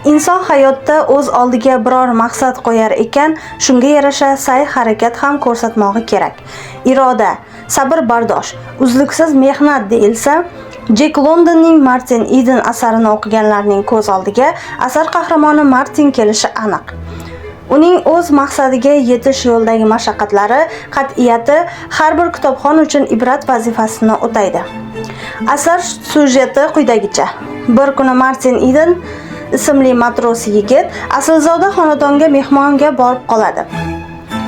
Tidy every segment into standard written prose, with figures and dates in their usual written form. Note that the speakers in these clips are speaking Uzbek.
Inson hayotda o'z oldiga biror maqsad qo'yar ekan, shunga yarasha sa'y-harakat ham ko'rsatmog'i kerak. Iroda, sabr-bardosh, uzluksiz mehnat deyilsa, Jack Londonning Martin Eden asarini o'qiganlarning ko'z oldiga asar qahramoni Martin kelishi aniq. Uning o'z maqsadiga yetish yo'lidagi mashaqqatlari, qat'iyati har bir kitobxon uchun ibrat vazifasini o'taydi. Asar syujeti quyidagicha. Bir kuni Martin Eden ismli matros yigit aslzoda xonadonga mehmonga borib qoladi.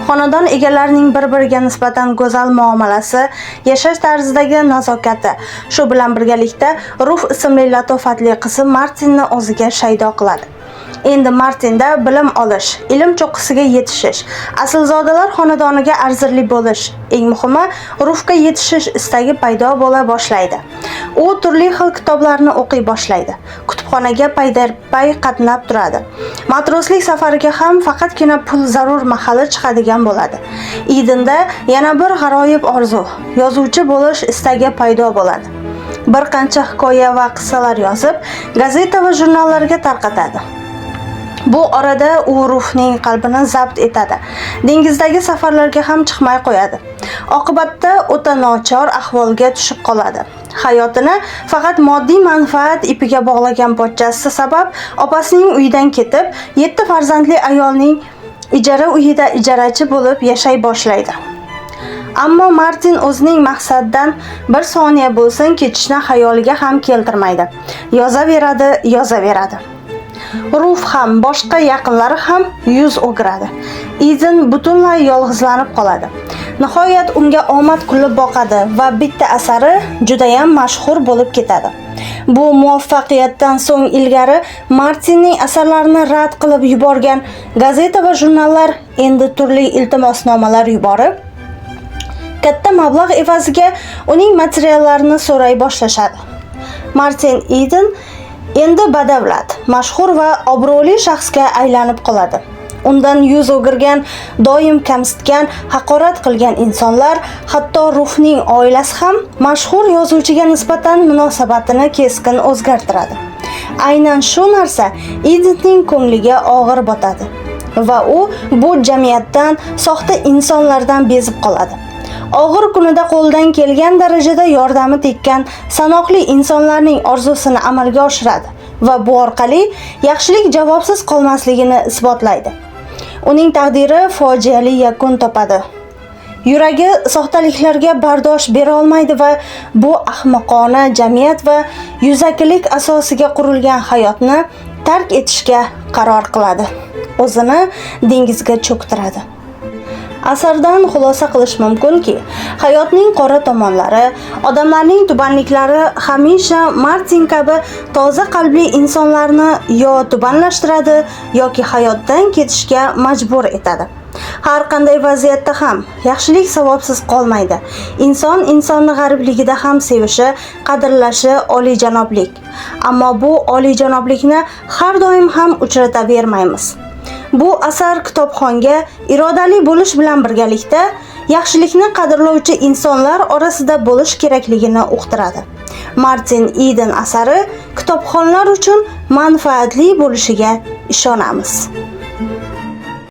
Xonadon egalarining bir-biriga nisbatan go'zal muomalasi, yashash tarzidagi nazokati, shu bilan birgalikda Ruf ismli latofatli qizi Martinni o'ziga shaydo qiladi. Endi Martinda bilim olish, ilm cho'qqisiga yetishish, aslzodalar xonadoniga arzirli bo'lish, eng muhimi Rufga yetishish istagi paydo bo'la boshlaydi. U turli xil kitoblarni o'qiy boshlaydi. Kutubxonaga paydarpay qatnab turadi. Matroslik safariga ham faqatgina pul zarur mahali chiqadigan bo'ladi. Edenda yana bir g'aroyib orzu, yozuvchi bo'lish istagi paydo bo'ladi. Bir qancha hikoya va qissalar yozib, gazeta va jurnallarga tarqatadi. Bu orada u Rufning qalbini zabt etadi. Dengizdagi safarlarga ham chiqmay qo'yadi. Oqibatda o'ta nochor ahvolga tushib qoladi. Hayotini faqat moddiy manfaat ipiga bog'lagan pochchasi sabab opasining uyidan ketib, 7 farzandli ayolning ijara uyida ijarachi bo'lib yashay boshlaydi. Ammo Martin o'zining maqsadidan bir soniya bo'lsin ketishni xayoliga ham keltirmaydi. Yozaveradi. Ruf ham, boshqa yaqinlari ham yuz o'giradi. Eden butunlay yolg'izlanib qoladi. Nihoyat unga omad kulib boqadi va bitta asari juda ham mashhur bo'lib ketadi. Bu muvaffaqiyatdan so'ng ilgari Martinning asarlarini rad qilib yuborgan gazeta va jurnallar endi turli iltimosnomalar yuborib, katta mablag' evaziga uning materiallarini so'ray boshlashadi. Martin Eden endi badavlat, mashhur va obro'li shaxsga aylanib qoladi. Undan yuz o'girgan, doim kamsitgan, haqorat qilgan insonlar, hatto Rufning oilasi ham mashhur yozuvchiga nisbatan munosabatini keskin o'zgartiradi. Aynan shu narsa Edenning ko'ngliga og'ir botadi va u bu jamiyatdan, soxta insonlardan bezib qoladi. Og'ir kunida qo'ldan kelgan darajada yordami tekkan sanoqli insonlarning orzusini amalga oshiradi va bu orqali yaxshilik javobsiz qolmasligini isbotlaydi. Uning taqdiri fojiali yakun topadi. Yuragi soxtaliklarga bardosh bera olmaydi va bu ahmoqona jamiyat va yuzakilik asosiga qurilgan hayotni tark etishga qaror qiladi. O'zini dengizga cho'ktiradi. Asardan xulosa qilish mumkinki, hayotning qora tomonlari, odamlarning tubanliklari hamisha Martin kabi toza qalbli insonlarni yo tubanlashtiradi yoki hayotdan ketishga majbur etadi. Har qanday vaziyatda ham yaxshilik savobsiz qolmaydi. Inson insonni g'aribligida ham sevishi, qadrlashi oliyjanoblik. Ammo bu oliyjanoblikni har doim ham uchratavermaymiz. Bu asar kitobxonga irodali bo'lish bilan birgalikda yaxshilikni qadrlovchi insonlar orasida bo'lish kerakligini uqtiradi. Martin Eden asari kitobxonlar uchun manfaatli bo'lishiga ishonamiz.